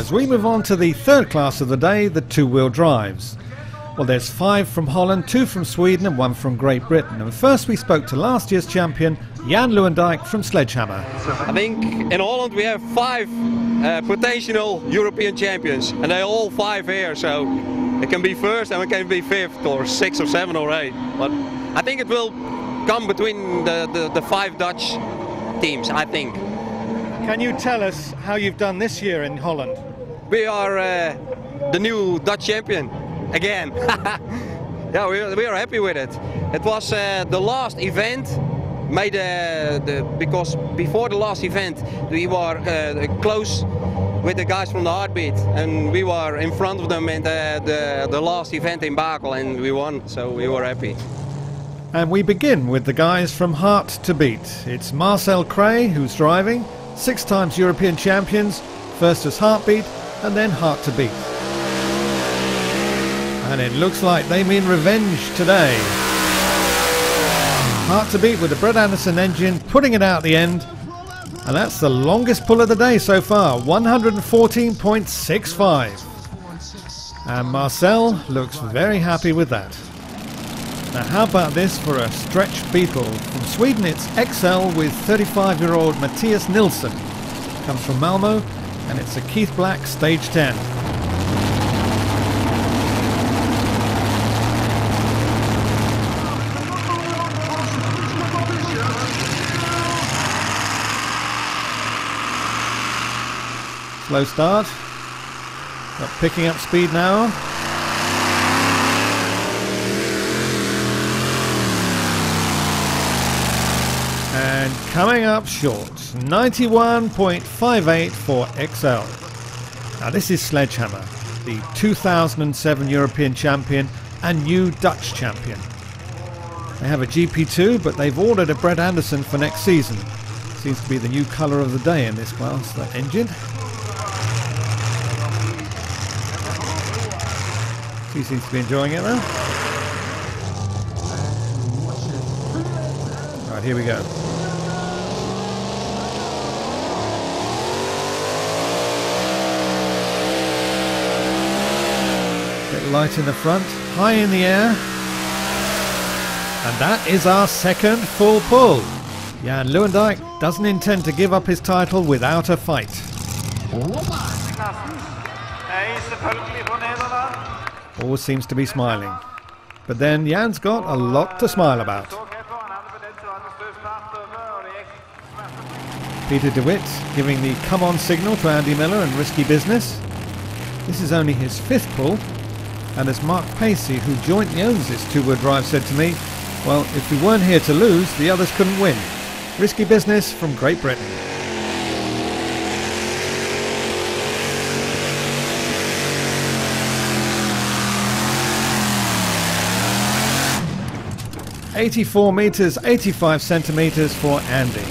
As we move on to the third class of the day, the two-wheel drives. Well, there's 5 from Holland, 2 from Sweden and 1 from Great Britain. And first we spoke to last year's champion, Jan Lewandijk from Sledgehammer. I think in Holland we have 5 potential European champions, and they're all 5 here, so it can be first and it can be 5th or 6th or 7th or 8th. But I think it will come between the 5 Dutch teams, I think. Can you tell us how you've done this year in Holland? We are the new Dutch champion again. Yeah, we are happy with it. It was the last event made because before the last event we were close with the guys from the Heartbeat, and we were in front of them in the last event in Bakel, and we won, so we were happy. And we begin with the guys from Heart to Beat. It's Marcel Cray who's driving, 6 times European champions, first as Heartbeat and then Heart to Beat. And it looks like they mean revenge today. Heart to Beat with the Brett Anderson engine, putting it out the end. And that's the longest pull of the day so far, 114.65. And Marcel looks very happy with that. Now how about this for a stretch Beetle? From Sweden it's XL with 35-year-old Mattias Nilsson. Comes from Malmo, and it's a Keith Black Stage 10. Slow start, but picking up speed now. And coming up short, 91.58 for XL. Now this is Sledgehammer, the 2007 European champion and new Dutch champion. They have a GP2, but they've ordered a Brett Anderson for next season. Seems to be the new colour of the day in this class, that engine. He seems to be enjoying it though. Right, here we go. Bit light in the front, high in the air. And that is our second full pull. Jan Lewandijk doesn't intend to give up his title without a fight. All seems to be smiling. But then Jan's got a lot to smile about. Peter de Wit giving the come on signal to Andy Miller and Risky Business. This is only his 5th pull, and as Mark Pacey, who jointly owns this two-wheel drive, said to me, well, if we weren't here to lose, the others couldn't win. Risky Business from Great Britain. .84 metres, 85 centimetres for Andy.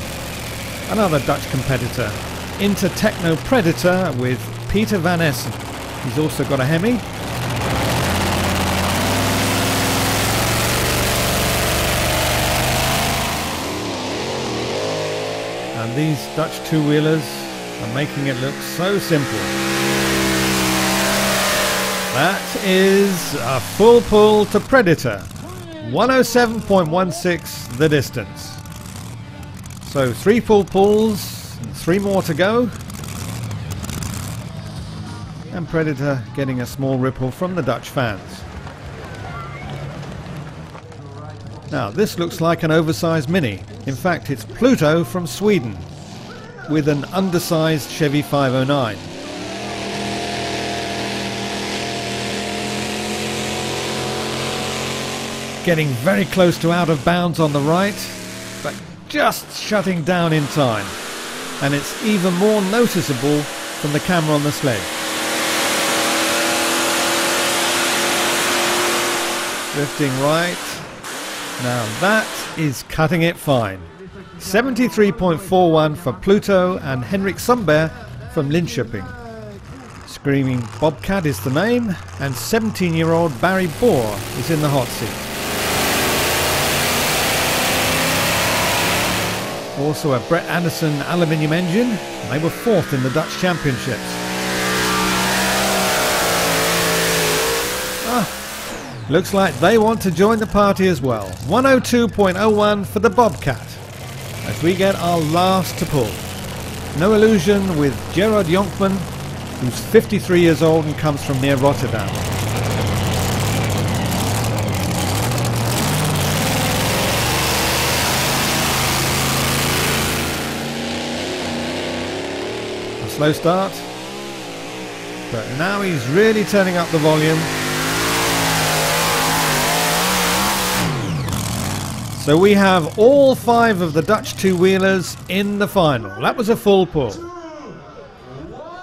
Another Dutch competitor, Intertechno Predator with Peter Van Essen. He's also got a Hemi. And these Dutch two-wheelers are making it look so simple. That is a full pull to Predator. 107.16 the distance. So 3 full pulls and 3 more to go. And Predator getting a small ripple from the Dutch fans. Now this looks like an oversized Mini. In fact, it's Pluto from Sweden with an undersized Chevy 509. Getting very close to out of bounds on the right, but just shutting down in time. And it's even more noticeable from the camera on the sled. Drifting right. Now that is cutting it fine. 73.41 for Pluto and Henrik Sundberg from Linköping. Screaming Bobcat is the name, and 17-year-old Barry Bohr is in the hot seat. Also a Brett Anderson aluminium engine. They were 4th in the Dutch Championships. Looks like they want to join the party as well. 102.01 for the Bobcat as we get our last to pull. No Illusion with Gerard Jonkman, who's 53 years old and comes from near Rotterdam. A slow start, but now he's really turning up the volume. So we have all 5 of the Dutch two-wheelers in the final. That was a full pull.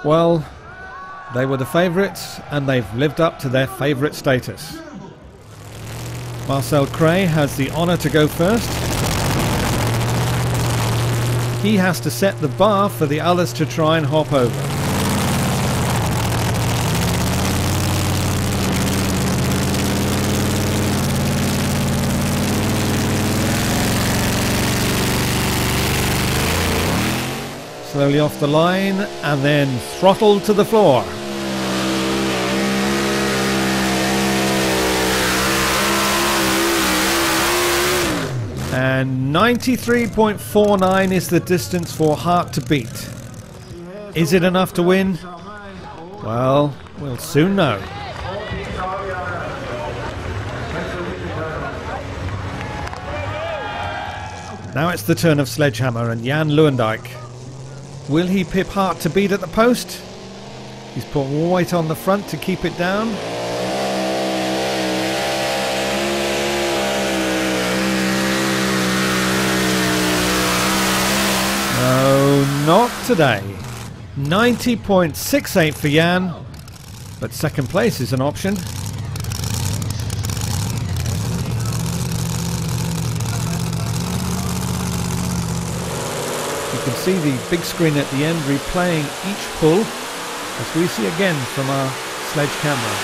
Well, they were the favourites and they've lived up to their favourite status. Marcel Cray has the honour to go first. He has to set the bar for the others to try and hop over. Slowly off the line and then throttled to the floor. And 93.49 is the distance for Heart to Beat. Is it enough to win? Well, we'll soon know. Now it's the turn of Sledgehammer and Jan Lewendijk. Will he pip Heart to Beat at the post? He's put weight on the front to keep it down. No, not today. 90.68 for Jan, but second place is an option. You can see the big screen at the end replaying each pull, as we see again from our sledge camera.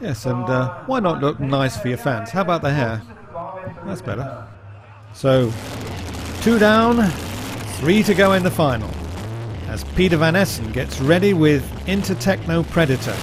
Yes, and why not look nice for your fans? How about the hair? That's better. So, 2 down, 3 to go in the final, as Peter Van Essen gets ready with Intertechno Predator.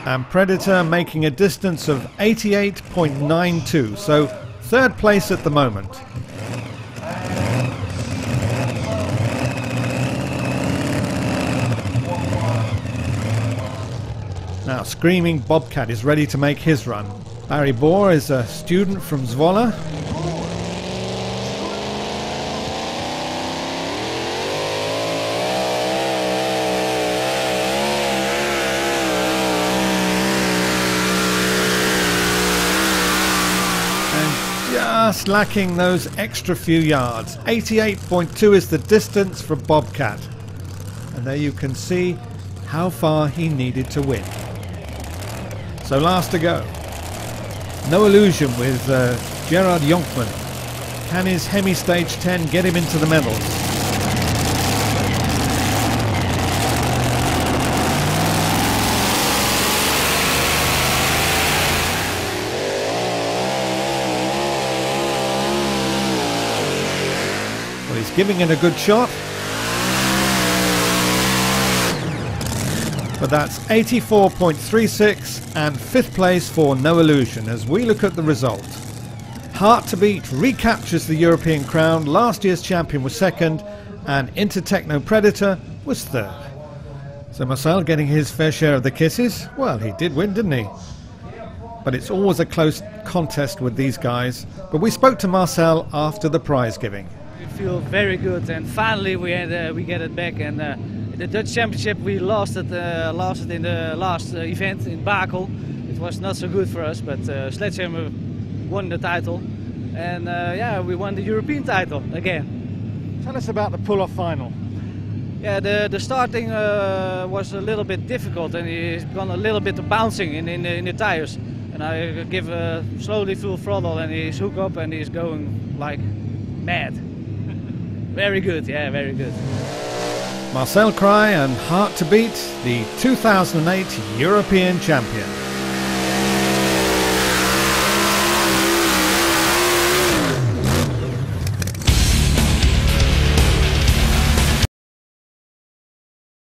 And Predator making a distance of 88.92, so third place at the moment. Now Screaming Bobcat is ready to make his run. Barry Bohr is a student from Zwolle. Just lacking those extra few yards. 88.2 is the distance for Bobcat. And there you can see how far he needed to win. So last to go. No Illusion with Gerard Jonkman. Can his Hemi Stage 10 get him into the medals? Well, he's giving it a good shot. But that's 84.36 and 5th place for No Illusion as we look at the result. Heart to Beat recaptures the European crown. Last year's champion was 2nd and Intertechno Predator was 3rd. So Marcel getting his fair share of the kisses. Well, he did win, didn't he? But it's always a close contest with these guys. But we spoke to Marcel after the prize giving. We feel very good and finally we get it back, and the Dutch Championship we lost it in the last event in Bakel. It was not so good for us, but Sledgehammer won the title, and yeah, we won the European title again. Tell us about the pull-off final. Yeah, the starting was a little bit difficult, and he's gone a little bit of bouncing in the tires. And I give slowly full throttle, and he's hooked up, and he's going like mad. Very good, yeah, very good. Marcel Cry and Heart to Beat, the 2008 European champion.